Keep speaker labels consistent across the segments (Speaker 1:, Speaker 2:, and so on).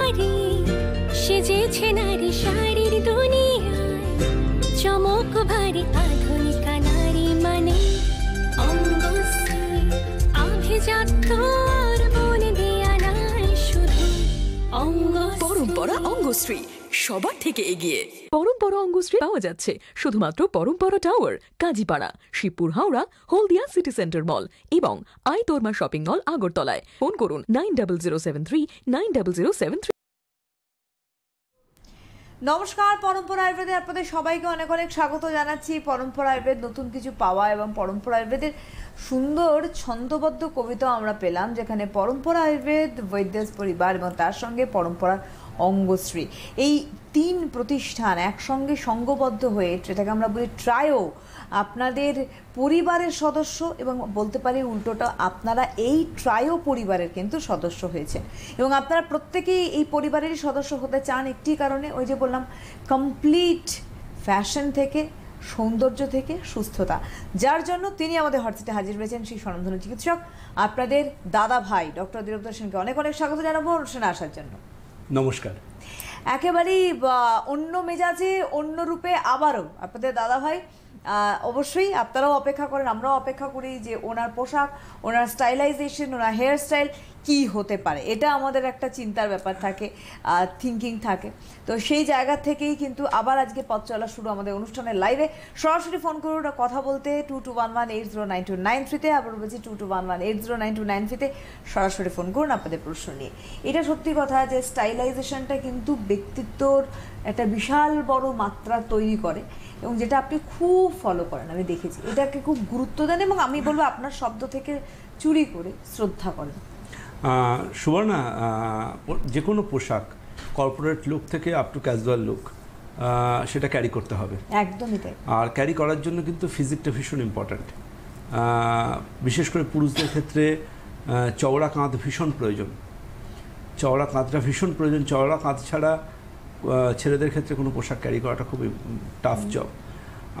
Speaker 1: নারী সেজেছে নারী শাড়ির দুনিয়ায় চমক ভারী আধুনিকা নারী মানে অঙ্গশ্রী আভিজাত্য আর মনে দেয়া নাই শুধু
Speaker 2: পরম্পরা অঙ্গশ্রী সবার থেকে এগিয়ে। পরম্পরা অঙ্গশ্রী পাওয়া যাচ্ছে শুধুমাত্র পরম্পরা টাওয়ার, কাজীপাড়া, শিবপুর, হাওড়া, হলদিয়া সিটি সেন্টার মল এবং আইতোরমা শপিং মল, আগরতলায়। ফোন করুন 9007390073।
Speaker 3: নমস্কার, পরম্পরা আয়ুর্বেদে আপনাদের সবাইকে অনেক অনেক স্বাগত জানাচ্ছি। পরম্পরা আয়ুর্বেদ নতুন কিছু পাওয়া এবং পরম্পরা আয়ুর্বেদের সুন্দর ছন্দবদ্ধ কবিতা আমরা পেলাম, যেখানে পরম্পরা আয়ুর্বেদ, বৈদ্যস পরিবার এবং তার সঙ্গে পরম্পরার অঙ্গশ্রী, এই তিন প্রতিষ্ঠান একসঙ্গে সঙ্গবদ্ধ হয়ে, যেটাকে আমরা বলি ট্রায়ো, আপনাদের পরিবারের সদস্য এবং বলতে পারি উল্টোটা, আপনারা এই ট্রায়ো পরিবারের কিন্তু সদস্য হয়েছেন এবং আপনারা প্রত্যেকেই এই পরিবারেরই সদস্য হতে চান একটি কারণে, ওই যে বললাম, কমপ্লিট ফ্যাশন থেকে, সৌন্দর্য থেকে সুস্থতা, যার জন্য তিনি আমাদের হটসিটে হাজির হয়েছেন সেই স্বনামধন্য চিকিৎসক আপনাদের দাদা ভাই ডক্টর দীরপ্রদ সেনকে অনেক অনেক স্বাগত জানাবো অনুষ্ঠানে আসার জন্য।
Speaker 4: নমস্কার।
Speaker 3: একেবারেই অন্য মেজাজে, অন্য রূপে আবারও আপনাদের দাদা ভাই, অবশ্যই আপনারাও অপেক্ষা করেন, আমরাও অপেক্ষা করি যে ওনার পোশাক, ওনার স্টাইলাইজেশন, ওনার হেয়ার স্টাইল কী হতে পারে, এটা আমাদের একটা চিন্তার ব্যাপার থাকে, থিঙ্কিং থাকে। তো সেই জায়গা থেকেই কিন্তু আবার আজকে পথ চলা শুরু আমাদের অনুষ্ঠানের লাইভে। সরাসরি ফোন করুন কথা বলতে 2211809293-তে, আবার বলছি 2211809293-তে সরাসরি ফোন করুন আপনাদের প্রশ্ন নিয়ে। এটা সত্যি কথা যে স্টাইলাইজেশনটা কিন্তু ব্যক্তিত্বর একটা বিশাল বড় মাত্রা তৈরি করে এবং যেটা আপনি খুব ফলো করেন, আমি দেখেছি, এটাকে খুব গুরুত্ব দেন এবং আমি বলবো আপনার শব্দ থেকে চুরি করে শ্রদ্ধা করেন।
Speaker 4: সুবর্ণা, যে কোনো পোশাক কর্পোরেট লুক থেকে আপ টু ক্যাজুয়াল লুক সেটা ক্যারি করতে হবে,
Speaker 3: একদমই তাই।
Speaker 4: আর ক্যারি করার জন্য কিন্তু ফিজিকটা ভীষণ ইম্পর্ট্যান্ট। বিশেষ করে পুরুষদের ক্ষেত্রে চওড়া কাঁধ ভীষণ প্রয়োজন, চওড়া কাঁধটা ভীষণ প্রয়োজন। চওড়া কাঁধ ছাড়া ছেলেদের ক্ষেত্রে কোনো পোশাক ক্যারি করাটা খুবই টাফ জব,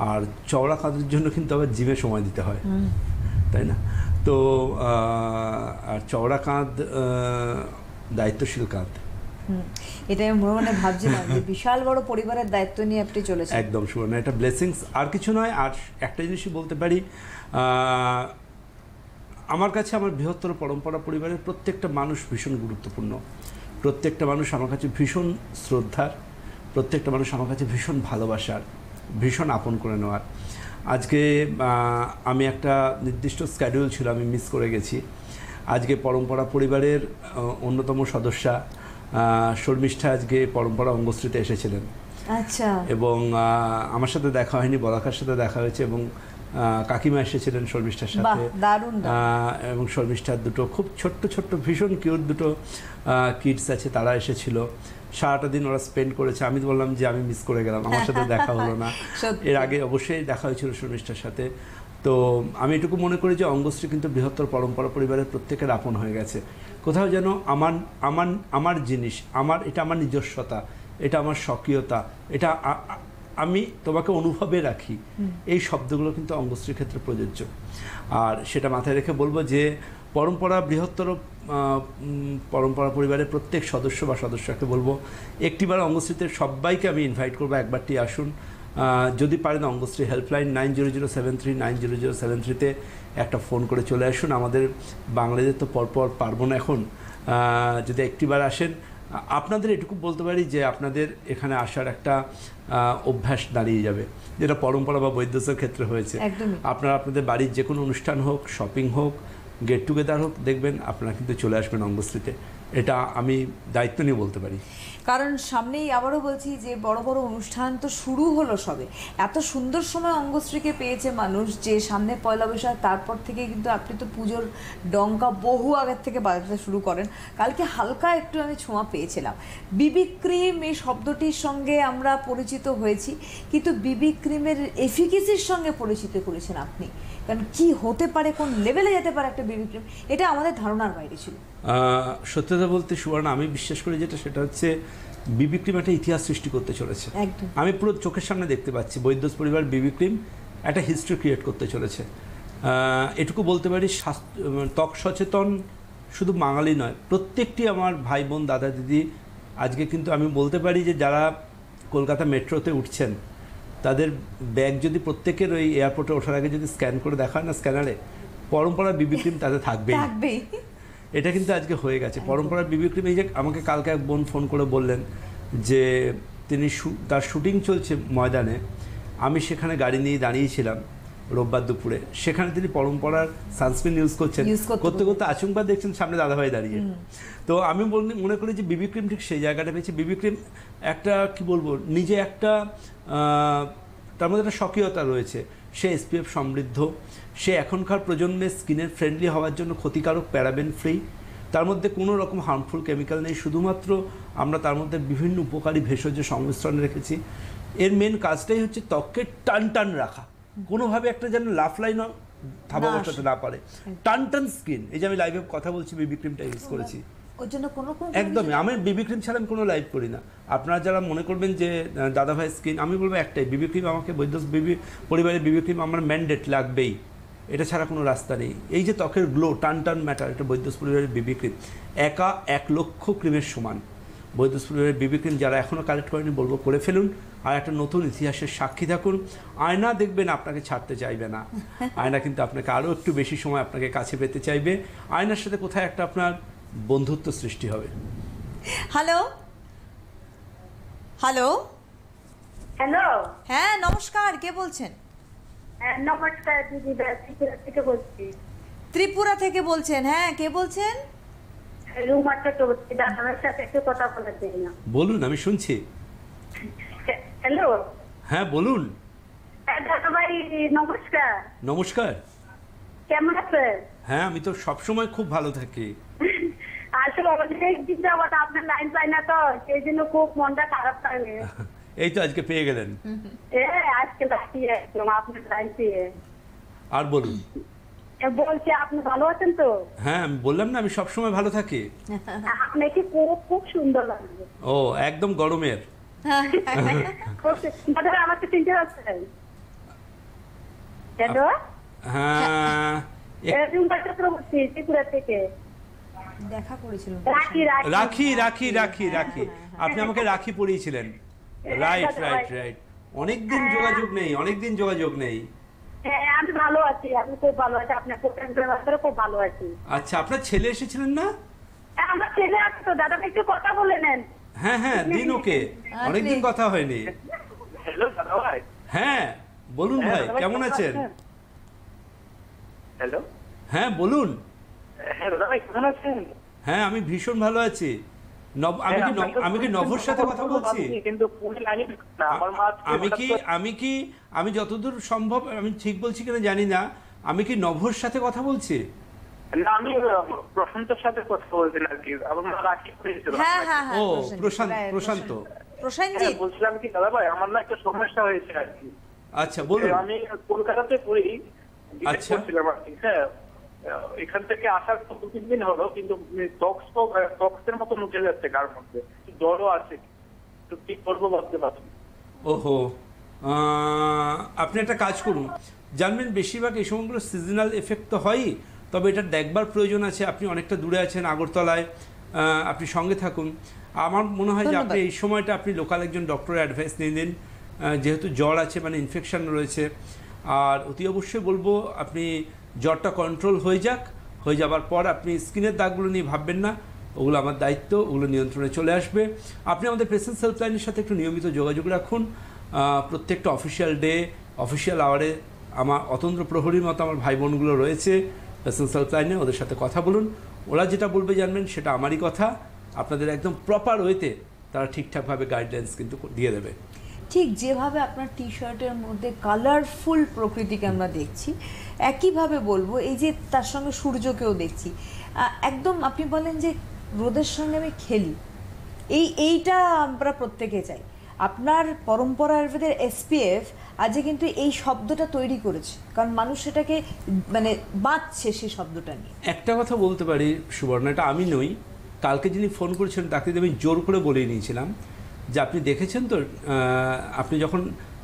Speaker 4: আর চওড়া কাঁধের জন্য কিন্তু আবার জিমে সময় দিতে হয়, তাই না? তো আর চওড়া কাঁধ দায়িত্বশীল কাঁধ,
Speaker 3: এটা আমি মনে মনে ভাবছিলাম যে বিশাল বড় পরিবারের দায়িত্ব নিয়ে আপনি চলেছেন।
Speaker 4: একদম সুবর্ণা, এটা ব্লেসিংস, আর কিছু নয়। আর একটা জিনিসই বলতে পারি, আমার কাছে আমার বৃহত্তর পরম্পরা পরিবারের প্রত্যেকটা মানুষ ভীষণ গুরুত্বপূর্ণ, প্রত্যেকটা মানুষ আমার কাছে ভীষণ শ্রদ্ধার, প্রত্যেকটা মানুষ আমার কাছে ভীষণ ভালোবাসার, ভীষণ আপন করে নেওয়ার। আজকে আমি একটা নির্দিষ্ট স্ক্যাডিউল ছিল, আমি মিস করে গেছি। আজকে পরম্পরা পরিবারের অন্যতম সদস্যা শর্মিষ্ঠা আজকে পরম্পরা অঙ্গশ্রীতে এসেছিলেন।
Speaker 3: আচ্ছা।
Speaker 4: এবং আমার সাথে দেখা হয়নি, বলাকার সাথে দেখা হয়েছে এবং কাকিমা এসেছিলেন শর্মিষ্ঠার সাথে, এবং শর্মিষ্ঠার দুটো খুব ছোট্ট ছোট্ট ভীষণ কিউট দুটো কিডস আছে, তারা এসেছিল। সারাটা দিন ওরা স্পেন্ড করেছে। আমি বললাম যে আমি মিস করে গেলাম, আমার সাথে দেখা হলো না। এর আগে অবশ্যই দেখা হয়েছিল শর্মিষ্ঠার সাথে। তো আমি এটুকু মনে করি যে অঙ্গশ্রী কিন্তু বৃহত্তর পরম্পরা পরিবারের প্রত্যেকের আপন হয়ে গেছে। কোথাও যেন আমার আমার আমার জিনিস, এটা আমার নিজস্বতা, এটা আমার স্বকীয়তা, এটা আমি তোমাকে অনুভবে রাখি, এই শব্দগুলো কিন্তু অঙ্গশ্রীর ক্ষেত্রে প্রযোজ্য। আর সেটা মাথায় রেখে বলবো যে পরম্পরা বৃহত্তর পরম্পরা পরিবারের প্রত্যেক সদস্য বা সদস্যকে বলবো একটিবার অঙ্গশ্রীতে সবাইকে আমি ইনভাইট করবো, একবারটি আসুন। যদি পারেন অঙ্গশ্রী হেল্পলাইন 9007390073-তে একটা ফোন করে চলে আসুন। আমাদের বাংলাদেশে তো পরপর পারবো না এখন, যদি একটিবার আসেন, আপনাদের এটুকু বলতে পারি যে আপনাদের এখানে আসার একটা অভ্যাস দাঁড়িয়ে যাবে, যেটা পরম্পরা বা বৈদ্যসের ক্ষেত্রে হয়েছে। আপনারা আপনাদের বাড়ির যে কোনো অনুষ্ঠান হোক, শপিং হোক, গেট টুগেদার হোক, দেখবেন আপনারা কিন্তু চলে আসবেন অঙ্গশ্রীতে। এটা আমি দায়িত্ব নিয়ে বলতে পারি।
Speaker 3: কারণ সামনেই আবারও বলছি যে বড় বড় অনুষ্ঠান তো শুরু হলো সবে, এত সুন্দর সময় অঙ্গশ্রীকে পেয়েছে মানুষ যে সামনে পয়লা বৈশাখ, তারপর থেকে কিন্তু আপনি তো পুজোর ডঙ্কা বহু আগের থেকে বাজাতে শুরু করেন। কালকে হালকা একটু আমি ছোঁয়া পেয়েছিলাম। বিবি ক্রিম এই শব্দটির সঙ্গে আমরা পরিচিত হয়েছি, কিন্তু বিবি ক্রিমের এফিকেসির সঙ্গে পরিচিত করেছেন আপনি। কারণ কি হতে পারে, কোন লেভেলে যেতে পারে একটা বিবি ক্রিম, এটা আমাদের ধারণার বাইরে ছিল।
Speaker 4: সত্যতা বলতে সুবর্ণা, আমি বিশ্বাস করি সেটা হচ্ছে বিবি ক্রিম একটা ইতিহাস সৃষ্টি করতে চলেছে। আমি পুরো চোখের সামনে দেখতে পাচ্ছি বৈদ্যস পরিবার বিবি ক্রিম একটা হিস্ট্রি ক্রিয়েট করতে চলেছে। এটুকু বলতে পারি, ত্বক সচেতন শুধু বাঙালি নয়, প্রত্যেকটি আমার ভাই বোন, দাদা দিদি আজকে কিন্তু আমি বলতে পারি যে যারা কলকাতা মেট্রোতে উঠছেন তাদের ব্যাগ যদি প্রত্যেকের ওই এয়ারপোর্টে ওঠার আগে যদি স্ক্যান করে দেখা হয় না স্ক্যানারে, পরম্পরার বিবি ক্রিম তাতে থাকবেই। এটা কিন্তু আজকে হয়ে গেছে পরম্পরার বিবি ক্রিম। এই যে আমাকে কালকে এক বোন ফোন করে বললেন যে তিনি তার শুটিং চলছে ময়দানে, আমি সেখানে গাড়ি নিয়ে দাঁড়িয়েছিলাম রোববার দুপুরে, সেখানে তিনি পরম্পরার সানস্ক্রিন ইউজ করছেন, করতে করতে আচমকা দেখছেন সামনে দাদাভাই দাঁড়িয়ে। তো আমি মনে করি যে বিবি ক্রিম ঠিক সেই জায়গাটা পেয়েছে। বিবি ক্রিম একটা কি বলবো, নিজে একটা তার মধ্যে একটা স্বকীয়তা রয়েছে। সে এসপিএফ সমৃদ্ধ, সে এখনকার প্রজন্মের স্কিনের ফ্রেন্ডলি হওয়ার জন্য ক্ষতিকারক প্যারাবেন ফ্রি, তার মধ্যে কোনো রকম হার্মফুল কেমিক্যাল নেই, শুধুমাত্র আমরা তার মধ্যে বিভিন্ন উপকারী ভেষজ সংমিশ্রণ রেখেছি। এর মেন কাজটাই হচ্ছে ত্বককে টান টান রাখা, কোনোভাবে একটা যেন লাফলাই থাবা বসাতে না পারে, টান টান স্কিন। এই যে আমি লাইভে কথা বলছি বিবি ক্রিমটা ইউজ করেছি একদমই। আমি বিবি ক্রিম ছাড়া আমি কোনো লাইভ করি না। আপনারা যারা মনে করবেন যে দাদাভাই স্কিন, আমি বলবো একটাই, বিবি ক্রিম আমাকে বৈদ্যুৎ পরিবারের বিবি ক্রিম আমার ম্যান্ডেট লাগবেই, এটা ছাড়া কোনো রাস্তা নেই। এই যে ত্বকের গ্লো টান টান ম্যাটার, এটা বৈদ্যুৎ পরিবারের বিবি ক্রিম একা 1 লক্ষ ক্রিমের সমান। বৈদ্যুৎ পরিবারের বিবি ক্রিম যারা এখনও কালেক্ট করেনি বলবো করে ফেলুন, আর একটা নতুন ইতিহাসের সাক্ষী থাকুন। আয়না দেখবেন আপনাকে ছাড়তে চাইবে না, আয়না কিন্তু আপনাকে আরও একটু বেশি সময় আপনাকে কাছে পেতে চাইবে। আয়নার সাথে কোথায় একটা আপনার বন্ধুত্ব সৃষ্টি হবে।
Speaker 3: হ্যালো হ্যালো
Speaker 5: হ্যালো,
Speaker 3: হ্যাঁ নমস্কার, কে বলছেন?
Speaker 5: নমস্কার দিদি, ত্রিপুরা থেকে বলছি।
Speaker 3: ত্রিপুরা থেকে বলছেন? হ্যাঁ, কে বলছেন?
Speaker 5: রুমা চক্রবর্তী, দাদার সাথে একটু কথা বলার জন্য।
Speaker 4: বলুন, আমি শুনছি।
Speaker 5: হ্যালো,
Speaker 4: হ্যাঁ বলুন।
Speaker 5: দাদা ভাই নমস্কার।
Speaker 4: নমস্কার,
Speaker 5: কেমন আছেন?
Speaker 4: হ্যাঁ আমি তো সবসময় খুব ভালো থাকি।
Speaker 5: আসলে অনেক দিন যাবত আপনার লাইন পাই না, তো সেই জন্য খুব মনটা খারাপ থাকে।
Speaker 4: এই তো আজকে পেয়ে গেলেন।
Speaker 5: আজকে রাখি একদম আপনার লাইন পেয়ে।
Speaker 4: আর বলুন।
Speaker 5: বলছি আপনি ভালো আছেন তো?
Speaker 4: হ্যাঁ আমি বললাম না, আমি সবসময় ভালো থাকি।
Speaker 5: আপনাকে খুব সুন্দর লাগবে।
Speaker 4: ও একদম গরমের।
Speaker 5: দাদা আমাকে চিনতে পারছেন? হ্যালো,
Speaker 4: হ্যাঁ
Speaker 5: রুমা চক্রবর্তী, ত্রিপুরা থেকে।
Speaker 3: দেখা করেছিল
Speaker 4: রাখি রাখি রাখি রাখি, আপনি আমাকে রাখি পরিয়েছিলেন। Right right right. অনেকদিন যোগাযোগ নেই।
Speaker 5: হ্যাঁ আমি ভালো আছি, আমি খুব ভালো আছি, আপনার প্রোগ্রামের খুব ভালো আছি।
Speaker 4: আচ্ছা, আপনার ছেলে এসেছিলেন না?
Speaker 5: আমার ছেলে আছে তো, দাদা একটু কথা বলে নেন।
Speaker 4: হ্যাঁ হ্যাঁ দিন ওকে, অনেকদিন কথা হয়নি।
Speaker 6: হ্যালো দাদা ভাই।
Speaker 4: হ্যাঁ বলুন ভাই, কেমন আছেন?
Speaker 6: হ্যালো,
Speaker 4: হ্যাঁ বলুন।
Speaker 6: হ্যাঁ দাদা ভাই কেমন আছেন?
Speaker 4: হ্যাঁ আমি ভীষণ ভালো আছি। আমি কি নভর সাথে কথা বলছি?
Speaker 6: কিন্তু
Speaker 4: আমি যতদূর সম্ভব আমি ঠিক বলছি কিনা জানি না, আমি কি নভর সাথে কথা বলছি?
Speaker 6: না, আমি প্রশান্তর সাথে কথা বলছিলাম আর কি। আমার রাখি করেছিল।
Speaker 4: ও প্রশান্ত
Speaker 6: বলছিলাম কি দাদা ভাই, আমার না একটা সমস্যা হয়েছে আর কি।
Speaker 4: আচ্ছা বলুন।
Speaker 6: আমি কলকাতাতে পড়ি,
Speaker 4: আচ্ছা
Speaker 6: পড়ছিলাম আর কি। হ্যাঁ, এখান থেকে আসার 2-3 দিন হলো, কিন্তু টক্সের মতো উঠে যাচ্ছে গার মধ্যে, জ্বরও আছে, তো কি করবো ভাবতে পারছি।
Speaker 4: ওহো, আপনি একটা কাজ করুন, জানবেন বেশিরভাগ এই সময়গুলো সিজনাল এফেক্ট তো হয়ই, তবে এটা দেখবার প্রয়োজন আছে। আপনি অনেকটা দূরে আছেন আগরতলায়, আপনি সঙ্গে থাকুন। আমার মনে হয় যে আপনি এই সময়টা আপনি লোকাল একজন ডক্টরের অ্যাডভাইস নিয়ে নিন, যেহেতু জ্বর আছে মানে ইনফেকশন রয়েছে। আর অতি অবশ্যই বলবো আপনি জ্বরটা কন্ট্রোল হয়ে যাবার পর আপনি স্কিনের দাগগুলো নিয়ে ভাববেন না, ওগুলো আমার দায়িত্ব, ওগুলো নিয়ন্ত্রণে চলে আসবে। আপনি আমাদের প্রেসেন্স হেল্পলাইনের সাথে একটু নিয়মিত যোগাযোগ রাখুন। প্রত্যেকটা অফিসিয়াল ডে, অফিসিয়াল আওয়ারে আমার অতন্ত্র প্রহরীর মতো আমার ভাই বোনগুলো রয়েছে প্রেসেন্স হেল্পলাইনে, ওদের সাথে কথা বলুন। ওরা যেটা বলবে জানবেন সেটা আমারই কথা, আপনাদের একদম প্রপার ওয়েতে তারা ঠিকঠাকভাবে গাইডলাইন্স কিন্তু দিয়ে দেবে।
Speaker 3: ঠিক যেভাবে আপনার টি শার্টের মধ্যে কালারফুল প্রকৃতিকে আমরা দেখছি, একইভাবে বলবো এই যে তার সঙ্গে সূর্যকেও দেখছি, একদম আপনি বলেন যে রোদের সঙ্গে আমি খেলি, এইটা আমরা প্রত্যেকে চাই। আপনার পরম্পরা আয়ুর্বেদের এসপিএফ আজকে কিন্তু এই শব্দটা তৈরি করেছে, কারণ মানুষ সেটাকে মানে বাঁচছে সেই শব্দটা নিয়ে।
Speaker 4: একটা কথা বলতে পারি সুবর্ণা, এটা আমি নই, কালকে যিনি ফোন করেছেন তাকে আমি জোর করে বলে নিয়েছিলাম যে আপনি দেখেছেন তো, আপনি যখন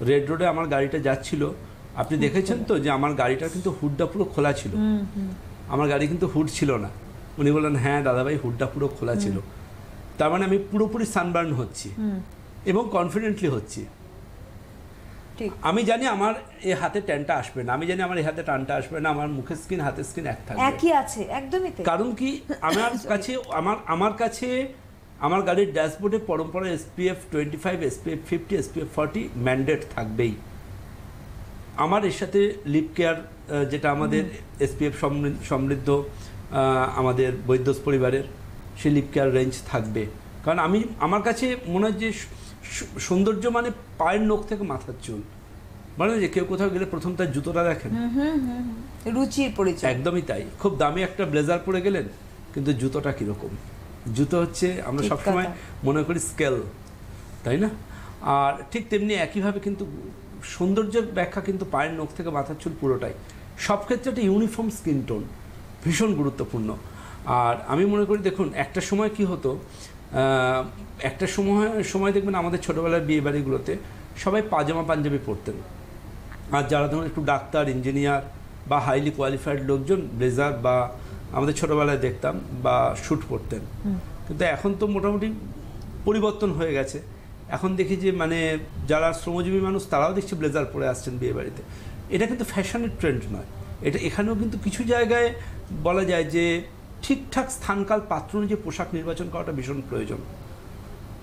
Speaker 4: রেড রোডে আমার গাড়িটা যাচ্ছিল আপনি দেখেছেন তো যে আমার গাড়িটা কিন্তু হুডটা পুরো খোলা ছিল, আমার গাড়ি কিন্তু হুড ছিল না। উনি বললেন হ্যাঁ দাদাভাই হুডটা পুরো খোলা ছিল। তার মানে আমি পুরোপুরি সানবার্ন হচ্ছি এবং কনফিডেন্টলি হচ্ছি।
Speaker 3: ঠিক।
Speaker 4: আমি জানি আমার এই হাতে ট্যানটা আসবে না, আমি জানি আমার এই হাতে টানটা আসবে না, আমার মুখের স্কিন হাতের স্কিন এক থাকবে।
Speaker 3: একই আছে, একদমই তাই।
Speaker 4: কারণ কি আমার কাছে আমার গাড়ির ড্যাশবোর্ডে পরম্পরা SPF 25, SPF 50, SPF 40 ম্যান্ডেট থাকবেই। আমার এর সাথে লিপ কেয়ার যেটা আমাদের SPF সমৃদ্ধ আমাদের বৈদ্যস পরিবারের সেই লিপ কেয়ার রেঞ্জ থাকবে। কারণ আমার কাছে মনে হয় যে সৌন্দর্য মানে পায়ের নখ থেকে মাথার চুল, মানে যে কেউ কোথাও গেলে প্রথম তার জুতোটা দেখেন,
Speaker 3: রুচির পরিচয়।
Speaker 4: একদমই তাই। খুব দামি একটা ব্লেজার পরে গেলেন, কিন্তু জুতোটা কিরকম? জুতো হচ্ছে আমরা সবসময় মনে করি স্কেল, তাই না? আর ঠিক তেমনি একইভাবে কিন্তু সৌন্দর্যের ব্যাখ্যা কিন্তু পায়ের নখ থেকে মাথার চুল পুরোটাই। সব ক্ষেত্রে একটা ইউনিফর্ম স্কিন টোন ভীষণ গুরুত্বপূর্ণ। আর আমি মনে করি দেখুন একটা সময় কি হতো, একটা সময় দেখবেন আমাদের ছোটোবেলার বিয়ে বাড়িগুলোতে সবাই পাজামা পাঞ্জাবি পরতেন, আর যারা ধরুন একটু ডাক্তার, ইঞ্জিনিয়ার বা হাইলি কোয়ালিফাইড লোকজন ব্লেজার বা আমাদের ছোটোবেলায় দেখতাম বা শ্যুট পরতেন। কিন্তু এখন তো মোটামুটি পরিবর্তন হয়ে গেছে। এখন দেখি যে মানে যারা শ্রমজীবী মানুষ তারাও দেখছি ব্লেজার পরে আসছেন বিয়ে বাড়িতে। এটা কিন্তু ফ্যাশনের ট্রেন্ড নয়, এটা এখানেও কিন্তু কিছু জায়গায় বলা যায় যে ঠিকঠাক স্থানকাল পাত্র অনুযায়ী পোশাক নির্বাচন করাটা ভীষণ প্রয়োজন।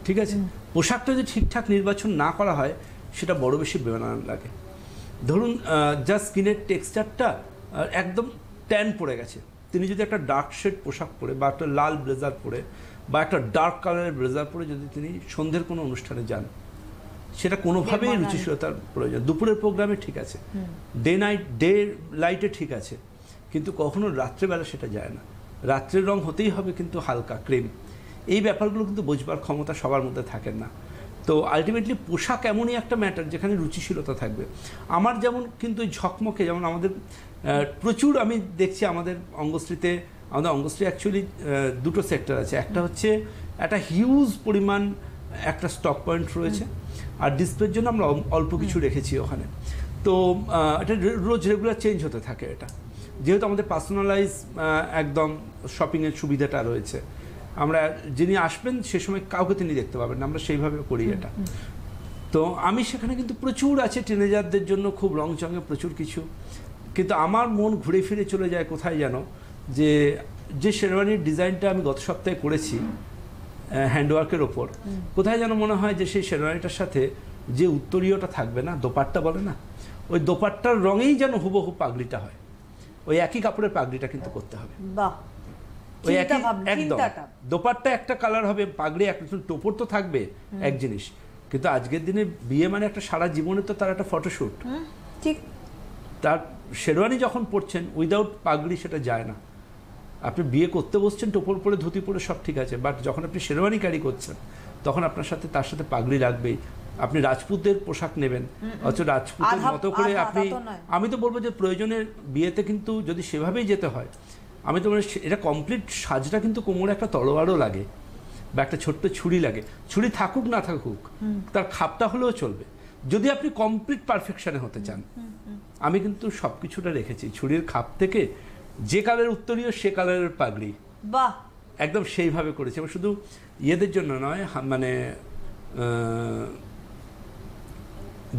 Speaker 4: ঠিক আছে, পোশাকটা যদি ঠিকঠাক নির্বাচন না করা হয় সেটা বড় বেশি বেমানান লাগে। ধরুন যা স্কিনের টেক্সচারটা একদম ট্যান পড়ে গেছে, তিনি যদি একটা ডার্ক শেড পোশাক পরে বা একটা লাল ব্লেজার পরে বা একটা ডার্ক কালারের ব্লেজার পরে যদি তিনি সন্ধ্যের কোনো অনুষ্ঠানে যান, সেটা কোনোভাবেই রুচিশীলতার প্রয়োজন। দুপুরের প্রোগ্রামে ঠিক আছে, ডে লাইটে ঠিক আছে, কিন্তু কখনো রাত্রেবেলা সেটা যায় না। রাত্রের রং হতেই হবে কিন্তু হালকা ক্রিম। এই ব্যাপারগুলো কিন্তু বোঝবার ক্ষমতা সবার মধ্যে থাকে না। তো আলটিমেটলি পোশাক এমনই একটা ম্যাটার যেখানে রুচিশীলতা থাকবে। আমার যেমন কিন্তু ঝকমকে, যেমন আমাদের প্রচুর আমি দেখছি আমাদের অঙ্গশ্রীতে, আমাদের অঙ্গশ্রী অ্যাকচুয়ালি দুটো সেক্টর আছে। একটা হচ্ছে একটা হিউজ পরিমাণ একটা স্টক পয়েন্ট রয়েছে, আর ডিসপ্লের জন্য আমরা অল্প কিছু রেখেছি ওখানে। তো এটা রোজ রেগুলার চেঞ্জ হতে থাকে। এটা যেহেতু আমাদের পার্সোনালাইজ একদম শপিংয়ের সুবিধাটা রয়েছে, আমরা যিনি আসবেন সে সময় কাউকে তিনি দেখতে পাবেন না, আমরা সেইভাবে করি এটা। তো আমি সেখানে কিন্তু প্রচুর আছে টিনেজারদের জন্য খুব রং চঙে প্রচুর কিছু, কিন্তু আমার মন ঘুরে ফিরে চলে যায় কোথায় যেন, যে শেরওয়ানির ডিজাইনটা আমি গত সপ্তাহে করেছি হ্যান্ডওয়ার্কের ওপর, কোথায় যেন মনে হয় যে সেই শেরওয়ানিটার সাথে যে উত্তরীয়টা থাকবে না, দোপাট্টা বলে না, ওই দোপাট্টার রঙেই যেন হুবহু পাগড়িটা হয়, ওই একই কাপড়ের পাগড়িটা কিন্তু করতে হবে।
Speaker 3: বাহ,
Speaker 4: ওই একই একদম দোপাট্টা একটা কালার হবে, পাগড়ি একটা, টোপর তো থাকবে এক জিনিস, কিন্তু আজকের দিনে বিয়ে মানে একটা সারা জীবনে তো তার একটা ফটোশ্যুট।
Speaker 3: ঠিক,
Speaker 4: তার শেরওয়ানি যখন পরছেন উইদাউট পাগড়ি সেটা যায় না। আপনি বিয়ে করতে বসছেন টোপর পরে, ধুতি পরে, সব ঠিক আছে, বাট যখন আপনি শেরওয়ানি ক্যারি করছেন তখন আপনার সাথে তার সাথে পাগড়ি লাগবেই। আপনি রাজপুতদের পোশাক নেবেন, অথচ রাজপুতের মতো করে আপনি, আমি তো বলবো যে প্রয়োজনের বিয়েতে কিন্তু যদি সেভাবেই যেতে হয়, আমি তো এটা কমপ্লিট সাজটা কিন্তু কোমরে একটা তলোয়ারও লাগে বা একটা ছোট্ট ছুরি লাগে। ছুরি থাকুক না থাকুক, তার খাপটা হলেও চলবে যদি আপনি কমপ্লিট পারফেকশনে হতে চান। আমি কিন্তু সব কিছুটা রেখেছি, ছুরির খাপ থেকে যে কালারের উত্তরীয় সে কালারের পাগড়ি,
Speaker 3: বাহ,
Speaker 4: একদম সেইভাবে করেছি। এবং শুধু ইয়েদের জন্য নয়, মানে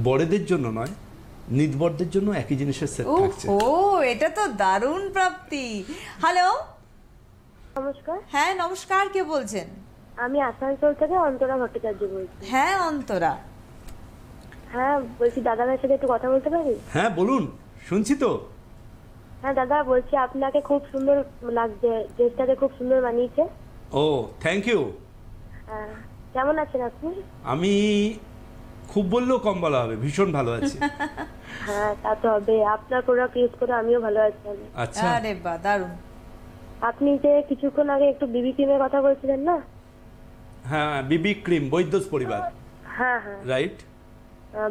Speaker 4: বড়দের জন্য নয়, নিদবরদের জন্য একই জিনিসের সেট থাকছে।
Speaker 3: ও, এটা তো দারুণ প্রাপ্তি। হ্যালো,
Speaker 5: নমস্কার।
Speaker 3: হ্যাঁ নমস্কার, কে বলছেন?
Speaker 5: আমি আসানসোল থেকে অন্তরা ভট্টাচার্য বলছি।
Speaker 3: হ্যাঁ অন্তরা,
Speaker 5: হ্যাঁ বলছি দাদার সাথে একটু কথা বলতে পারি?
Speaker 4: হ্যাঁ বলুন, শুনছি তো।
Speaker 5: হ্যাঁ দাদা, বলছি আপনাকে খুব সুন্দর লাগছে, ড্রেসটাকে খুব সুন্দর মানিয়েছে।
Speaker 4: ও থ্যাংক ইউ।
Speaker 5: কেমন আছেন আপনি?
Speaker 4: আমি খুব বললেও কম বলা হবে, ভীষণ ভালো আছি।
Speaker 5: হ্যাঁ তা তো হবে, আপনার প্রোডাক্ট ইউজ করে আমিও ভালো আছি।
Speaker 4: আচ্ছা,
Speaker 3: আরে বাহ, দারুণ।
Speaker 5: আপনি যে কিছুক্ষণ আগে একটু বিবি ক্রিমের কথা বলছিলেন না?
Speaker 4: হ্যাঁ, বিবি ক্রিম, বৈদ্যস পরিবার।
Speaker 5: হ্যাঁ হ্যাঁ,
Speaker 4: রাইট।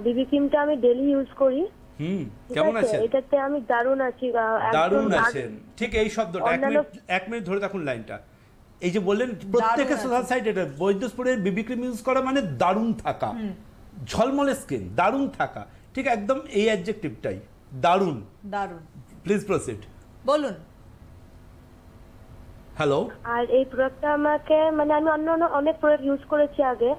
Speaker 5: বিবি ক্রিমটা আমি ডেইলি ইউজ করি।
Speaker 4: কেমন আছেন?
Speaker 5: এটাতে আমি দারুণ আছি।
Speaker 4: দারুণ আছেন, ঠিক এই শব্দটা, এক মিনিট ধরে থাকুন লাইনটা। এই যে বললেন প্রত্যেকের সোশ্যাল সাইট, এটা বৈদ্যসপুরের বিবি ক্রিম ইউজ করা মানে দারুণ থাকা, ঝলমলে স্কিন, দারুণ থাকা, ঠিক একদম এই অ্যাডজেক্টিভটাই, দারুণ।
Speaker 3: দারুণ।
Speaker 4: Please proceed.
Speaker 3: বলুন।
Speaker 4: হ্যালো।
Speaker 7: আর এই প্রোডাক্টটা আমাকে মানে আমি অন্য অনেক প্রোডাক্ট ইউজ করেছি আগে,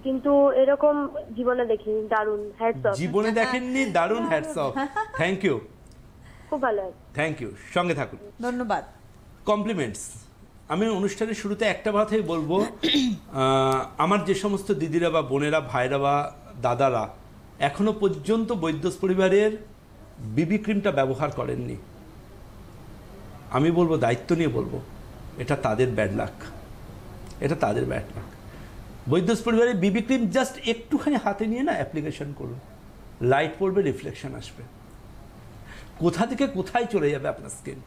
Speaker 7: কিন্তু এরকম জীবনে দেখিনি। দারুন, হ্যাটস অফ।
Speaker 4: জীবনে দেখেননি, দারুন, হ্যাটস অফ। থ্যাংক ইউ,
Speaker 7: খুব ভালো।
Speaker 4: থ্যাংক ইউ, সঙ্গে থাকুন।
Speaker 3: ধন্যবাদ।
Speaker 4: কমপ্লিমেন্টস। আমি অনুষ্ঠানের শুরুতে একটা কথাই বলবো, আমার যে সমস্ত দিদিরা বা বোনেরা, ভাইরা বা দাদারা এখনো পর্যন্ত বৈদ্যস পরিবারের বিবি ক্রিমটা ব্যবহার করেননি, আমি বলবো, দায়িত্ব নিয়ে বলবো, এটা তাদের ব্যাড লাক, এটা তাদের ব্যাড লাক। বৈদ্যস পরিবারের বিবি ক্রিম জাস্ট একটুখানি হাতে নিয়ে না অ্যাপ্লিকেশন করুন, লাইট পড়বে, রিফ্লেকশন আসবে, কোথা থেকে কোথায় চলে যাবে আপনার স্কিন।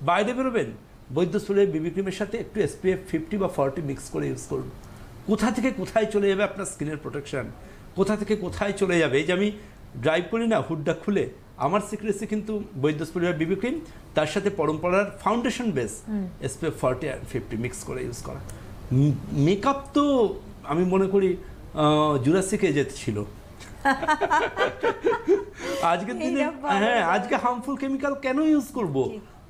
Speaker 4: বাইরে বেরোবেন, বৈদ্যস পরিবারের বিবি ক্রিমের সাথে একটু SPF 50 বা 40 মিক্স করে ইউজ করুন, কোথা থেকে কোথায় চলে যাবে আপনার স্কিনের প্রোটেকশন, কোথা থেকে কোথায় চলে যাবে। এই যে আমি ড্রাইভ করি না হুডটা খুলে, আমার সিক্রেসি কিন্তু বৈদ্যস পরিবার বিবি ক্রিম, তার সাথে পরম্পরার ফাউন্ডেশন বেস SPF 40 আর 50 মিক্স করে ইউজ করা। মেকআপ তো আমি মনে করি জুরাসিক এজে ছিল। আজকের দিনে হ্যাঁ, আজকে হার্মফুল কেমিক্যাল কেন ইউজ করব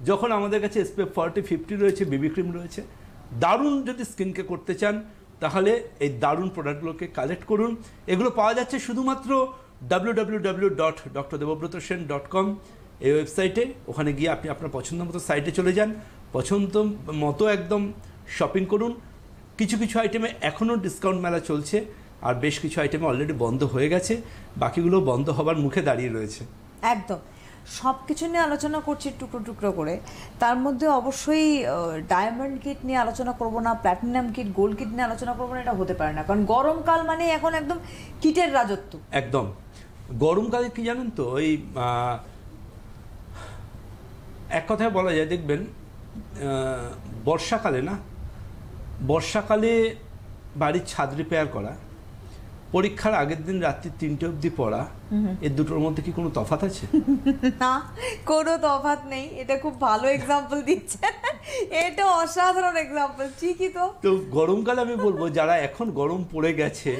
Speaker 4: যখন আমাদের কাছে SPF 40 50 রয়েছে, বিবি ক্রিম রয়েছে। দারুণ যদি স্কিনকে করতে চান তাহলে এই দারুণ প্রোডাক্টগুলোকে কালেক্ট করুন। এগুলো পাওয়া যাচ্ছে শুধুমাত্র www.drdebabratasen.com এই ওয়েবসাইটে। ওখানে গিয়ে আপনি আপনার পছন্দ মতো সাইটে চলে যান, পছন্দ মতো একদম শপিং করুন। কিছু কিছু আইটেমে এখনও ডিসকাউন্ট মেলা চলছে, আর বেশ কিছু আইটেমে অলরেডি বন্ধ হয়ে গেছে, বাকিগুলো বন্ধ হবার মুখে দাঁড়িয়ে রয়েছে।
Speaker 3: একদম সব কিছু নিয়ে আলোচনা করছি টুকরো টুকরো করে, তার মধ্যে অবশ্যই ডায়মন্ড কিট নিয়ে আলোচনা করব না, প্ল্যাটিনাম কিট, গোল্ড কিট নিয়ে আলোচনা করবো না, এটা হতে পারে না, কারণ গরমকাল মানে এখন একদম কিটের রাজত্ব।
Speaker 4: একদম গরমকালে কি জানেন তো, ওই এক কথায় বলা যায়, দেখবেন বর্ষাকালে বাড়ির ছাদ রিপেয়ার করা, পরীক্ষার আগের দিন রাত্রি 3টে অবধি পড়া, এর দুটোর মধ্যে কি কোনো তফাৎ আছে?
Speaker 3: না, কোনো তফাৎ নেই। এটা খুব ভালো এক্সাম্পল দিচ্ছে, এটা অসাধারণ এক্সাম্পল। ঠিকই তো।
Speaker 4: তো গরমকালে আমি বলবো, যারা এখন গরম পড়ে গেছে,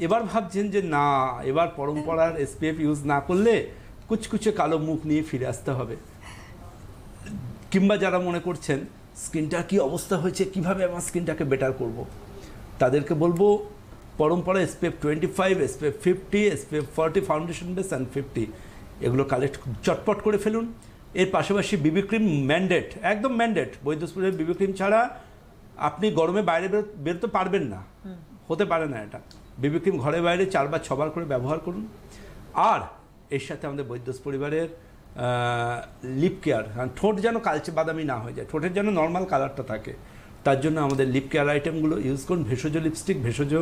Speaker 4: এবার ভাবছেন যে না, এবার পরম্পরার SPF ইউজ না করলে কুচকুচে কালো মুখ নিয়ে ফিরে আসতে হবে, কিংবা যারা মনে করছেন স্কিনটার কি অবস্থা হয়েছে, কিভাবে আমার স্কিনটাকে বেটার করব, তাদেরকে বলবো পরম্পরা SPF 25, SPF 50, SPF 40 foundation base and 50 এগুলো কালেক্ট চটপট করে ফেলুন। এর পাশাপাশি বিবি ক্রিম ম্যান্ডেট, একদম ম্যান্ডেট। বৈদ্যসপুরের বিবি ক্রিম ছাড়া আপনি গরমে বাইরে বেরোতে পারবেন না, হতে পারে না এটা। বিবি ক্রিম ঘরে বাইরে 4 বা 6 বার করে ব্যবহার করুন। আর এর সাথে আমাদের বৈদ্যস পরিবারের লিপ কেয়ার, ঠোঁট যেন কালচে বাদামি না হয়ে যায়, ঠোঁটের যেন নর্মাল কালারটা থাকে, তার জন্য আমাদের লিপ কেয়ার আইটেমগুলো ইউজ করুন। ভেষজ লিপস্টিক, ভেষজ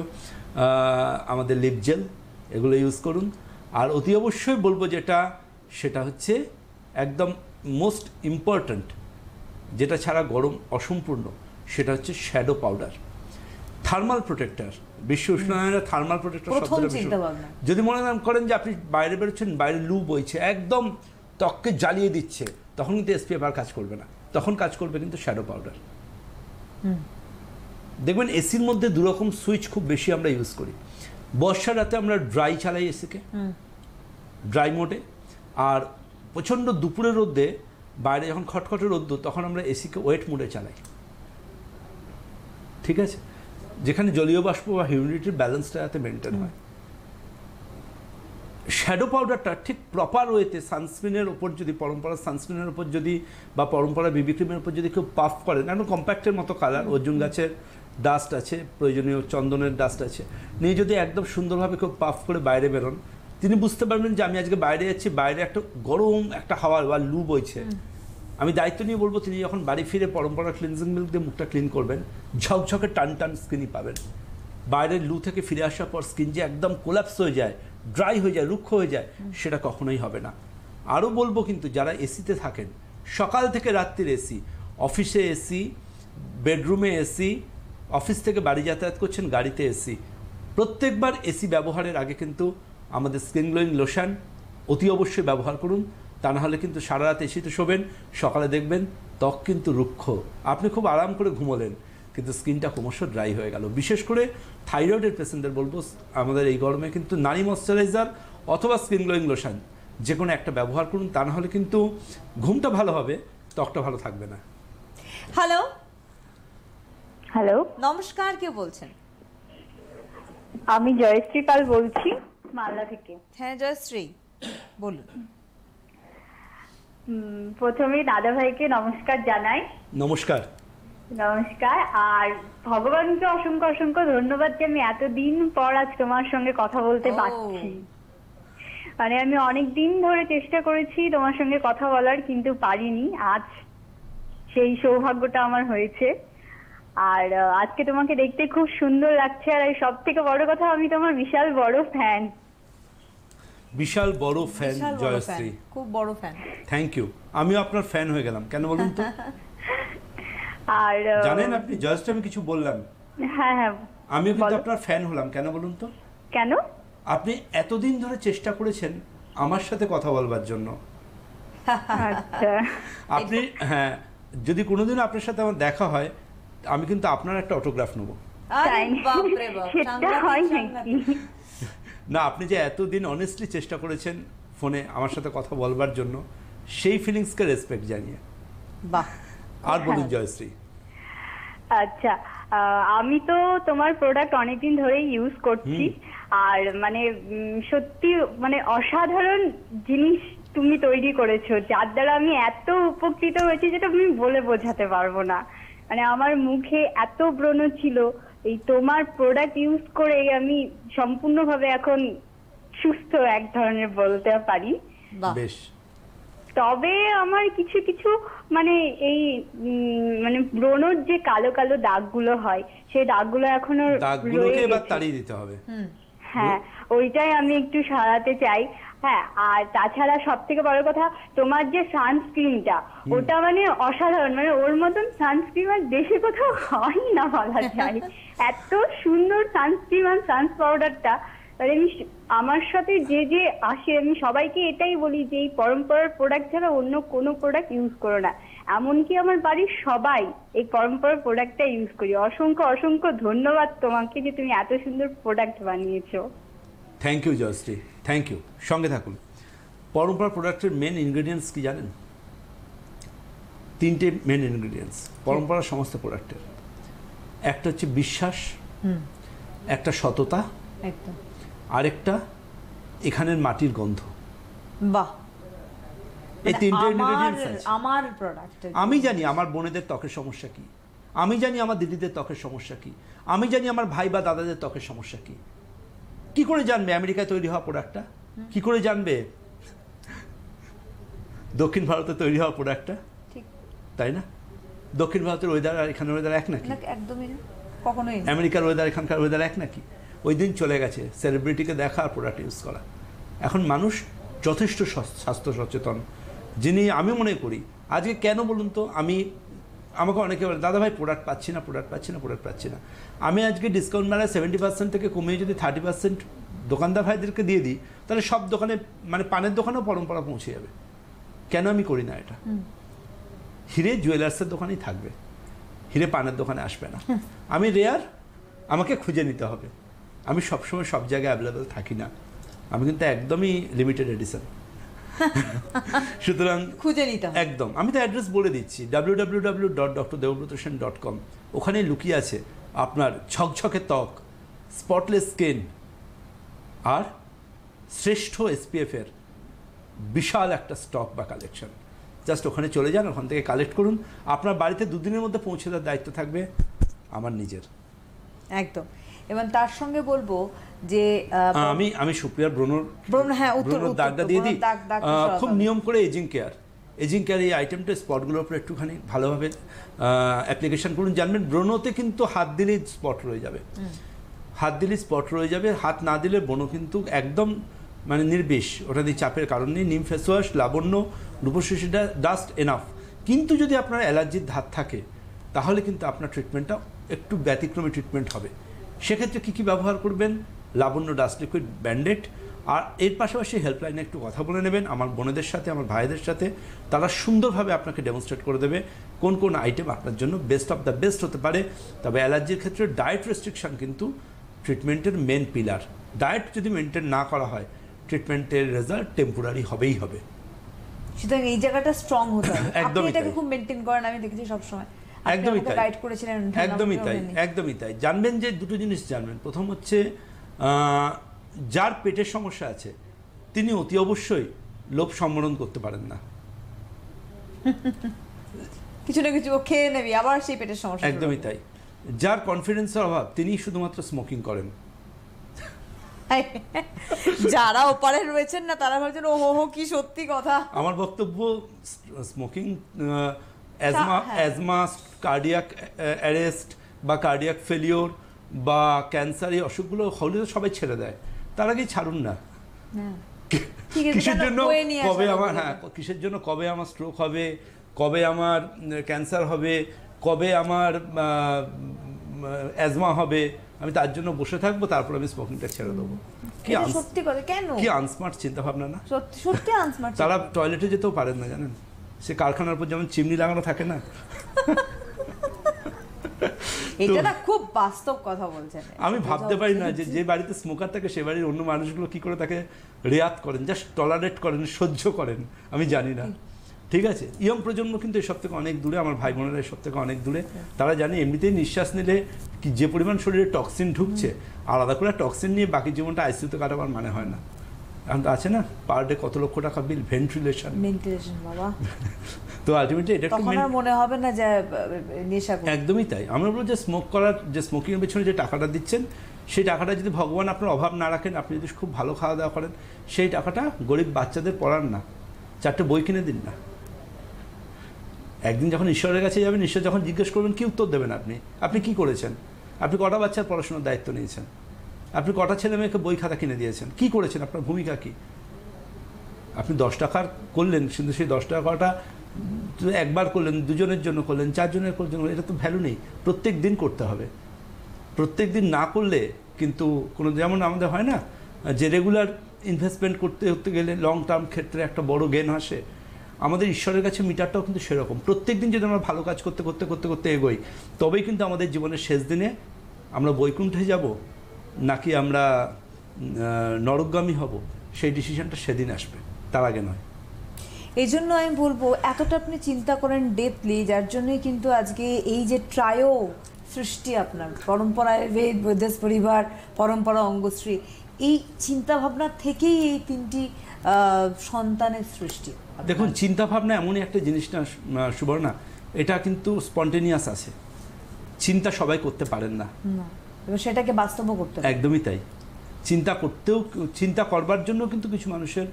Speaker 4: আমাদের লিপ জেল, এগুলো ইউজ করুন। আর অতি অবশ্যই বলবো সেটা হচ্ছে একদম মোস্ট ইম্পর্ট্যান্ট, যেটা ছাড়া গরম অসম্পূর্ণ, সেটা হচ্ছে শ্যাডো পাউডার, থার্মাল প্রোটেক্টর। বিশ্ব উষ্ণায়নের থার্মাল প্রোটেক্টর শব্দটা, যদি মনে করেন যে আপনি বাইরে বেরোচ্ছেন, বাইরে লু বইছে, একদম ত্বককে জ্বালিয়ে দিচ্ছে, তখন কিন্তু SPF আর কাজ করবে না, তখন কাজ করবে কিন্তু শ্যাডো পাউডার। দেখবেন এসির মধ্যে দুরকম সুইচ খুব বেশি আমরা ইউজ করি। বর্ষার রাতে আমরা ড্রাই চালাই এসিকে, ড্রাই মোডে, আর প্রচণ্ড দুপুরের রোদে বাইরে যখন খটখটে রোদ্দু, তখন আমরা এসিকে ওয়েট মোডে চালাই, ঠিক আছে, যেখানে জলীয় বাষ্প বা হিউমিডিটির ব্যালেন্সটা যাতে মেনটেন হয়। শ্যাডো পাউডারটা ঠিক প্রপার ওয়েতে সানস্ক্রিনের ওপর যদি, পরম্পরার সানস্ক্রিনের ওপর যদি, বা পরম্পরা বিবি ক্রিমের ওপর যদি কেউ পাফ করেন, একদম কম্প্যাক্টের মতো কালার, অর্জুন গাছের ডাস্ট আছে, প্রয়োজনীয় চন্দনের ডাস্ট আছে, নিয়ে যদি একদম সুন্দরভাবে কেউ পাফ করে বাইরে বেরোন, তিনি বুঝতে পারবেন যে আমি আজকে বাইরে যাচ্ছি, বাইরে একটা গরম একটা হাওয়া বা লু বইছে। আমি দায়িত্ব নিয়ে বলবো, তিনি যখন বাড়ি ফিরে পরম্পরা ক্লিনজিং মিল্ক দিয়ে মুখটা ক্লিন করবেন, ঝকঝকে টান টান স্কিনই পাবেন। বাইরের লু থেকে ফিরে আসার পর স্কিন যে একদম কোলাপস হয়ে যায়, ড্রাই হয়ে যায়, রুক্ষ হয়ে যায়, সেটা কখনোই হবে না। আরও বলবো, কিন্তু যারা এসিতে থাকেন, সকাল থেকে রাত্রির এসি, অফিসে এসি, বেডরুমে এসি, অফিস থেকে বাড়ি যাতায়াত করছেন, গাড়িতে এসি, প্রত্যেকবার এসি ব্যবহারের আগে কিন্তু আমাদের স্কিন গ্লোয়িং লোশন অতি অবশ্যই ব্যবহার করুন। তা না হলে কিন্তু সারা রাত এসিতে শোবেন, সকালে দেখবেন ত্বক কিন্তু রুক্ষ, আপনি খুব আরাম করে ঘুমোলেন, কিন্তু স্কিনটা ক্রমশ ড্রাই হয়ে গেল। বিশেষ করে থাইরয়েডের পেশেন্টদের বলবো, আমাদের এই গরমে কিন্তু নারী ময়শ্চারাইজার অথবা স্কিন গ্লোয়িং লোশন যে কোনো একটা ব্যবহার করুন, তা না হলে কিন্তু ঘুমটা ভালো হবে, ত্বকটা ভালো থাকবে না।
Speaker 3: হ্যালো,
Speaker 8: হ্যালো,
Speaker 3: নমস্কার, কে বলছেন?
Speaker 8: আমি জয়শ্রী পাল বলছি মালদা থেকে।
Speaker 3: হ্যাঁ জয়শ্রী, বলুন।
Speaker 8: প্রথমে দাদা ভাইকে নমস্কার জানাই।
Speaker 4: নমস্কার।
Speaker 8: নমস্কার। আর ভগবানকে অসংখ্য অসংখ্য ধন্যবাদ যে আমি এতদিন পর আজ তোমার সঙ্গে কথা বলতে পারছি। মানে আমি অনেক দিন ধরে চেষ্টা করেছি তোমার সঙ্গে কথা বলার, কিন্তু পারিনি। আজ সেই সৌভাগ্যটা আমার হয়েছে। আর আজকে তোমাকে দেখতে খুব সুন্দর লাগছে। আর সব থেকে বড় কথা, আমি তোমার বিশাল বড় ফ্যান।
Speaker 4: বিশাল বড় ফ্যান জয়শ্রী,
Speaker 3: খুব বড় ফ্যান।
Speaker 4: Thank you. আমিও আপনার ফ্যান হয়ে গেলাম, কেন বলুন তো?
Speaker 8: আর
Speaker 4: জানেন আপনি জয়শ্রী, আমি কিছু বললাম?
Speaker 8: হ্যাঁ হ্যাঁ,
Speaker 4: আমিও কিন্তু আপনার ফ্যান হলাম, কেন বলুন তো?
Speaker 8: কেন?
Speaker 4: আপনি এতদিন ধরে চেষ্টা করেছেন আমার সাথে কথা বলবার জন্য।
Speaker 8: আচ্ছা,
Speaker 4: আপনি, হ্যাঁ, যদি কোনোদিন আপনার সাথে আমার দেখা হয়, আমি কিন্তু আপনার একটা অটোগ্রাফ নেব। না, আপনি যে এতদিন অনেস্টলি চেষ্টা করেছেন ফোনে আমার সাথে কথা বলবার জন্য, সেই ফিলিংসকে রেসপেক্ট জানিয়ে।
Speaker 3: বাহ।
Speaker 4: আর বলুন জয়শ্রী।
Speaker 8: আচ্ছা, আমি তো তোমার প্রোডাক্ট অনেকদিন ধরেই ইউজ করছি। আর মানে সত্যি মানে অসাধারণ জিনিস তুমি তৈরি করেছো, যার দ্বারা আমি এত উপকৃত হয়েছি যেটা আমি বলে বোঝাতে পারবো না। মানে আমার মুখে এত ব্রণ ছিল, এই তোমার প্রোডাক্ট ইউজ করে আমি সম্পূর্ণভাবে এখন সুস্থ এক ধরনের বলতে পারি।
Speaker 4: বেশ।
Speaker 8: তবে আমার কিছু কিছু মানে এই মানে ব্রণর যে কালো কালো দাগগুলো হয়, সেই দাগগুলো এখনো
Speaker 4: দাগগুলোকে এবার তাড়িয়ে দিতে হবে।
Speaker 8: হ্যাঁ, ওইটাই আমি একটু সারাতে চাই। হ্যাঁ, আর তাছাড়া সব থেকে বড় কথা, তোমার যে সানস্ক্রিনটা, ওটা মানে অসাধারণ। মানে ওর মতন সানস্ক্রিন আর দেশে কোথাও হয় না বলা যায়। এত সুন্দর সানস্ক্রিন আর সানস পাউডারটা, মানে আমি আমার সাথে যে যে আসে আমি সবাইকে এটাই বলি যে এই পরম্পরার প্রোডাক্ট ছাড়া অন্য কোনো প্রোডাক্ট ইউজ করো না। এমনকি আমার বাড়ির সবাই এই পরম্পরার প্রোডাক্টটা ইউজ করি। অসংখ্য অসংখ্য ধন্যবাদ তোমাকে যে তুমি এত সুন্দর প্রোডাক্ট বানিয়েছো।
Speaker 4: Thank you Joyshree, thank you. সঙ্গে থাকুন। পরম্পরা প্রোডাক্টের মেন ইনগ্রেডিয়েন্টস কি জানেন? 3টে মেন ইনগ্রেডিয়েন্টস পরম্পরা সমস্ত প্রোডাক্টের। একটা হচ্ছে বিশ্বাস, একটা সততা, আরেকটা এখানের মাটির গন্ধ।
Speaker 3: বাহ।
Speaker 4: এই 3টে ইনগ্রেডিয়েন্টস আছে
Speaker 3: আমার প্রোডাক্ট।
Speaker 4: আমি জানি আমার বোনেদের ত্বকের সমস্যা কি, আমি জানি আমার দিদিদের ত্বকের সমস্যা কি, আমি জানি আমার ভাই বা দাদাদের ত্বকের সমস্যা কি। কি করে জানবে আমেরিকায় তৈরি হওয়া প্রোডাক্টটা? কি করে জানবে দক্ষিণ ভারতে তৈরি হওয়া প্রোডাক্টটা? ঠিক তাই না? দক্ষিণ ভারতের ওয়েদার আর এখানের ওয়েদার এক নাকি?
Speaker 3: একদমই না, কখনোই না।
Speaker 4: আমেরিকার ওয়েদার এখানকার ওয়েদার এক নাকি? ওই দিন চলে গেছে সেলিব্রিটিকে দেখা আর প্রোডাক্ট ইউজ করা। এখন মানুষ যথেষ্ট স্বাস্থ্য সচেতন, যিনি আমি মনে করি আজকে কেন বলুন তো, আমাকে অনেকে বলে দাদা ভাই প্রোডাক্ট পাচ্ছি না, প্রোডাক্ট পাচ্ছি না, প্রোডাক্ট পাচ্ছি না। আমি আজকে ডিসকাউন্ট মেলায় 70% থেকে কমিয়ে যদি 30% দোকানদার ভাইদেরকে দিয়ে দিই, তাহলে সব দোকানে মানে পানের দোকানেও পরম্পরা পৌঁছে যাবে। কেন আমি করি না এটা? হিরে জুয়েলার্সের দোকানেই থাকবে, হিরে পানের দোকানে আসবে না। আমি রেয়ার, আমাকে খুঁজে নিতে হবে। আমি সবসময় সব জায়গায় অ্যাভেলেবেল থাকি না, আমি কিন্তু একদমই লিমিটেড এডিশন। সুতরাং খুঁজে নিতে হবে একদম। আমি তো অ্যাড্রেস বলে দিচ্ছি, www.drdebabratasen.com। ওখানে লুকিয়ে আছে আপনার ঝকঝকে ত্বক, স্পটলেস স্কিন আর শ্রেষ্ঠ SPF এর বিশাল একটা স্টক বা কালেকশন। জাস্ট ওখানে চলে যান, ওখান থেকে কালেক্ট করুন। আপনার বাড়িতে 2 দিনের মধ্যে পৌঁছে দেওয়ার দায়িত্ব থাকবে আমার নিজের।
Speaker 3: একদম। এবং তার সঙ্গে বলবো যে
Speaker 4: আমি সুপ্রিয়ার ব্রণর দাগটা দিয়ে দিই। খুব নিয়ম করে এজিং কেয়ার এই আইটেমটা স্পটগুলোর উপর একটুখানি ভালোভাবে অ্যাপ্লিকেশন করুন। জানবেন ব্রণতে কিন্তু হাত দিলেই স্পট রয়ে যাবে, হাত দিলেই স্পট রয়ে যাবে। হাত না দিলে ব্রণ কিন্তু একদম মানে নির্বিষ, ওটা দিয়ে চাপের কারণ নেই। নিম ফেস ওয়াশ, লাবণ্য, রূপসীটা ডাস্ট এনাফ। কিন্তু যদি আপনার অ্যালার্জির ধাত থাকে তাহলে কিন্তু আপনার ট্রিটমেন্টটা একটু ব্যতিক্রমী ট্রিটমেন্ট হবে। সেক্ষেত্রে কী কী ব্যবহার করবেন? লাবণ্য ডাস্ট লিকুইড, ব্যান্ডেড। আর এর পাশাপাশি হেল্পলাইনে একটু কথা বলে নেবেন আমার বোনেদের সাথে, আমার ভাইদের সাথে। তারা সুন্দরভাবে আপনাকে ডেমনস্ট্রেট করে দেবে কোন কোন আইটেম আপনার জন্য বেস্ট অফ দ্য বেস্ট হতে পারে। তবে অ্যালার্জির ক্ষেত্রে ডায়েট রেস্ট্রিকশন কিন্তু ট্রিটমেন্টের মেন পিলার। ডায়েট যদি মেনটেন না করা হয়, ট্রিটমেন্টের রেজাল্ট টেম্পোরারি হবেই হবে।
Speaker 3: সুতরাং এই জায়গাটা স্ট্রং হতে হবে। আপনি এটাকে খুব মেনটেন করেন, আমি দেখেছি সবসময়।
Speaker 4: একদমই তাই,
Speaker 3: গাইড করেছিলেন।
Speaker 4: একদমই তাই। জানবেন যে দুটো জিনিস জানবেন। প্রথম হচ্ছে যার পেটের সমস্যা আছে তিনি অতি অবশ্যই লোভ সম্বরণ করতে পারেন না।
Speaker 3: কিছু না কিছু খেয়ে নেবি, আবার সেই পেটের সমস্যা।
Speaker 4: একদমই তাই। যার কনফিডেন্সের অভাব তিনি শুধুমাত্র স্মোকিং করেন।
Speaker 3: যারা ওপারে রয়েছেন না তারা ভাবছেন ও হো কি সত্যি কথা।
Speaker 4: আমার বক্তব্য, স্মোকিং অ্যাজমা, কার্ডিয়াক অ্যারেস্ট বা কার্ডিয়াক ফেলিওর বা ক্যান্সার, এই অসুখগুলো হলে সবাই ছেড়ে দেয়। তার আগেই ছাড়ুন না। কিসের জন্য কবে আমার, কিসের জন্য কবে আমার স্ট্রোক হবে, কবে আমার ক্যান্সার হবে, কবে আমার অ্যাজমা হবে, আমি তার জন্য বসে থাকবো, তারপর আমি স্মোকিংটা ছেড়ে দেবো?
Speaker 3: সত্যি কথা, কেন?
Speaker 4: কি আনস্মার্ট চিন্তা ভাবনা না?
Speaker 3: সত্যি আনস্মার্ট।
Speaker 4: তারা টয়লেটে যেতেও পারেন না, জানেন? সে কারখানার উপর যেমন চিমনি লাগানো থাকে না।
Speaker 3: এটা না খুব বাস্তব কথা বলছেন।
Speaker 4: আমি ভাবতে পারি না যে বাড়িতে স্মোকার থাকে সে বাড়ির অন্য মানুষগুলো কি করে তাকে রেয়াত করেন, জাস্ট টলারেট করেন, সহ্য করেন, আমি জানি না। ঠিক আছে, ইয়ং প্রজন্ম কিন্তু এসব থেকে অনেক দূরে, আমার ভাই বোনেরা এসব থেকে অনেক দূরে। তারা জানে এমনিতেই নিঃশ্বাস নিলে যে পরিমাণ শরীরে টক্সিন ঢুকছে, আলাদা করে টক্সিন নিয়ে বাকি জীবনটা আইসিইউতে কাটাবার মানে হয় না। এখন তো আছে না পার ডে কত লক্ষ টাকা বিল, ভেন্টিলেশন বাবা। তো আলটিমেটলি এটা একটু
Speaker 3: মনে হবে না যে নেশা।
Speaker 4: একদমই তাই। আমরা বলবো যে স্মোক করার, যে স্মোকিং এর পেছনে যে টাকাটা দিচ্ছেন, সেই টাকাটা যদি ভগবান আপনার অভাব না রাখেন, আপনি যদি খুব ভালো খাওয়া দাওয়া করেন, সেই টাকাটা গরিব বাচ্চাদের পড়ান না, 4টে বই কিনে দিন না। একদিন যখন ঈশ্বরের কাছে যাবেন, ঈশ্বর যখন জিজ্ঞেস করবেন কি উত্তর দেবেন? আপনি কি করেছেন? আপনি কটা বাচ্চার পড়াশোনার দায়িত্ব নিয়েছেন? আপনি কটা ছেলে মেয়েকে বই খাতা কিনে দিয়েছেন? কি করেছেন? আপনার ভূমিকা কি? আপনি 10 টাকার করলেন, কিন্তু সেই 10 টাকাটা একবার করলেন, দুজনের জন্য করলেন, 4 জনের জন্য, এটা তো ভ্যালু নেই। প্রত্যেক দিন করতে হবে। প্রত্যেক দিন না করলে কিন্তু কোনো, যেমন আমাদের হয় না যে রেগুলার ইনভেস্টমেন্ট করতে গেলে লং টার্ম ক্ষেত্রে একটা বড় গেন আসে, আমাদের ঈশ্বরের কাছে মিটারটাও কিন্তু সেরকম। প্রত্যেক দিন যদি আমরা ভালো কাজ করতে করতে করতে করতে এগোই, তবেই কিন্তু আমাদের জীবনের শেষ দিনে আমরা বৈকুণ্ঠে যাব নাকি আমরা নরকগামী হব, সেই ডিসিশনটা সেদিন আসবে, তার আগে নয়।
Speaker 3: এই জন্য আমি বলবো এতটা আপনি চিন্তা করেন ডেপলি, যার জন্যই কিন্তু আজকে এই যে ট্রায়ো সৃষ্টি আপনার পরম্পরায় বেদ, বৈদ্যস পরিবার, পরম্পরা, অঙ্গশ্রী, এই চিন্তা ভাবনা থেকেই এই 3টি সন্তানের সৃষ্টি।
Speaker 4: দেখুন, চিন্তা ভাবনা এমনই একটা জিনিস না সুবর্ণা, এটা কিন্তু স্পন্টেনিয়াস আছে। চিন্তা সবাই করতে পারেন না,
Speaker 3: সেটাকে বাস্তব করতে।
Speaker 4: একদমই তাই। চিন্তা করবার জন্য কিন্তু কিছু মানুষের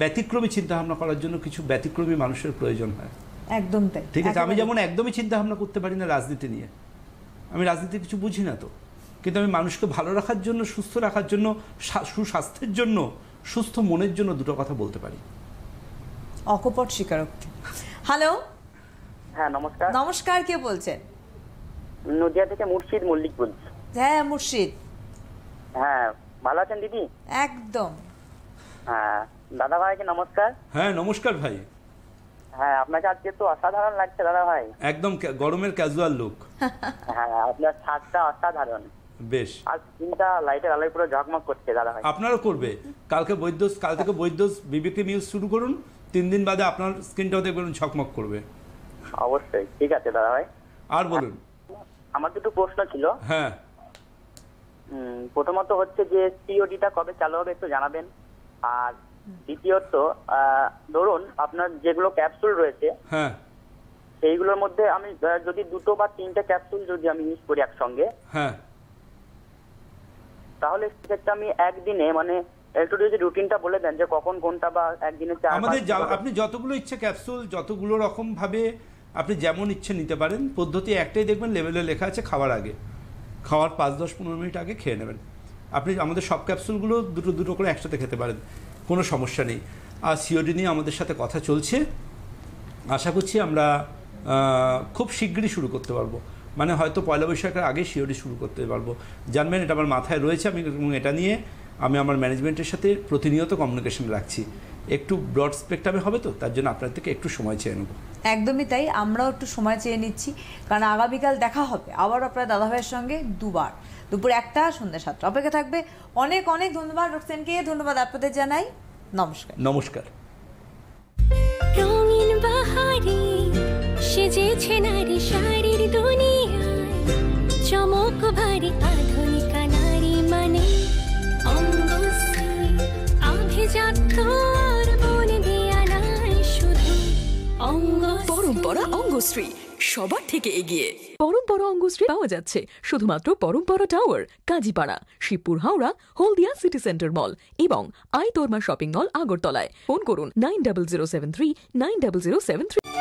Speaker 4: ব্যতিক্রমী চিন্তা ভাবনা করার জন্য কিছু ব্যতিক্রমী মানুষের প্রয়োজন হয়।
Speaker 3: একদম তাই।
Speaker 4: ঠিক আছে, আমি যেমন একদমই চিন্তা ভাবনা করতে পারি না রাজনীতি নিয়ে, আমি রাজনীতি কিছু বুঝি না তো, কিন্তু আমি মানুষকে ভালো রাখার জন্য, সুস্থ রাখার জন্য, সুস্বাস্থ্যের জন্য, সুস্থ মনের জন্য দুটো কথা বলতে পারি।
Speaker 3: অকপট স্বীকারোক্তি। হ্যালো,
Speaker 9: হ্যাঁ নমস্কার।
Speaker 3: নমস্কার, কে বলছেন?
Speaker 9: নদিয়া থেকে মুর্শিদ মল্লিক বলছি।
Speaker 3: হ্যাঁ মুর্শিদ।
Speaker 9: হ্যাঁ, ভালো আছেন দিদি?
Speaker 3: একদম।
Speaker 9: হ্যাঁ দাদা ভাইকে নমস্কার।
Speaker 4: হ্যাঁ নমস্কার ভাই।
Speaker 9: হ্যাঁ, আপনাকে আজকে তো অসাধারণ লাগছে দাদা ভাই।
Speaker 4: একদম গরমের ক্যাজুয়াল লুক।
Speaker 9: হ্যাঁ, আপনার ছাদটা অসাধারণ।
Speaker 4: বেশ।
Speaker 9: আর স্ক্রিনটা লাইটের আলোয় পুরো ঝকমক করছে দাদা ভাই।
Speaker 4: আপনারও করবে। কাল থেকে বৈদ্যুস বিবিকে নিউজ শুরু করুন, 3 দিন বাদে আপনার স্ক্রিনটাও দেখবেন ঝকমক করবে।
Speaker 9: অবশ্যই, ঠিক আছে দাদা ভাই।
Speaker 4: আর বলুন।
Speaker 9: আমার দুটো প্রশ্ন ছিল।
Speaker 4: হ্যাঁ।
Speaker 9: প্রথমত হচ্ছে যে সিওডিটা কবে চালু হবে একটু জানাবেন। আর দ্বিতীয়ত, ধরুন আপনার যেগুলো ক্যাপসুল রয়েছে,
Speaker 4: হ্যাঁ,
Speaker 9: সেইগুলোর মধ্যে আমি যদি 2 বা 3টে ক্যাপসুল যদি আমি ইউজ করি একসঙ্গে,
Speaker 4: হ্যাঁ,
Speaker 9: তাহলে সেক্ষেত্রে আমি একদিনে, মানে একটু যদি রুটিনটা বলে দেন যে কখন কোনটা, বা একদিনে
Speaker 4: আপনি যতগুলো ইচ্ছে ক্যাপসুল, যতগুলো রকম ভাবে আপনি যেমন ইচ্ছে নিতে পারেন। পদ্ধতি একটাই, দেখবেন লেভেলে লেখা আছে খাওয়ার আগে, খাওয়ার 5-10-15 মিনিট আগে খেয়ে নেবেন। আপনি আমাদের সব ক্যাপসুলগুলো দুটো করে একসাথে খেতে পারেন, কোনো সমস্যা নেই। আর সিওডি নিয়ে আমাদের সাথে কথা চলছে, আশা করছি আমরা খুব শীঘ্রই শুরু করতে পারবো, মানে হয়তো 1 বৈশাখের আগে সিওডি শুরু করতে পারবো। জানবেন এটা আমার মাথায় রয়েছে, এবং এটা নিয়ে আমি আমার ম্যানেজমেন্টের সাথে প্রতিনিয়ত কমিউনিকেশন রাখছি। একটু ব্রড স্পেকট্রামে হবে তো, তার জন্য আপনার থেকে একটু সময় চেয়ে নেব।
Speaker 3: একদমই তাই, আমরাও একটু সময় চেয়ে নিচ্ছি, কারণ আগামীকাল দেখা হবে আবার আপনার দাদাভাইয়ের সঙ্গে 2 বার, দুপুর 1টা, সন্ধ্যা 7টা। অপেক্ষা থাকবে। অনেক অনেক ধন্যবাদ রোকসানকে, ধন্যবাদ আপনাদের জানাই। নমস্কার।
Speaker 4: নমস্কার।
Speaker 1: রঙিন বাহারি সেজেছে নারী শাড়ির দুনিয়ায় চমক ভারী আধুনিকা নারী মানে অঙ্গশ্রী আভিজাত্য আর মন দিয়া নাই শুধু
Speaker 2: পরম্পরা অঙ্গশ্রী সবার থেকে এগিয়ে। পরম্পরা অঙ্গশ্রী পাওয়া যাচ্ছে শুধুমাত্র পরম্পরা টাওয়ার, কাজীপাড়া, শিবপুর, হাওড়া, হলদিয়া সিটি সেন্টার মল এবং আইতর্মা শপিং মল, আগরতলায়। ফোন করুন 9007390073।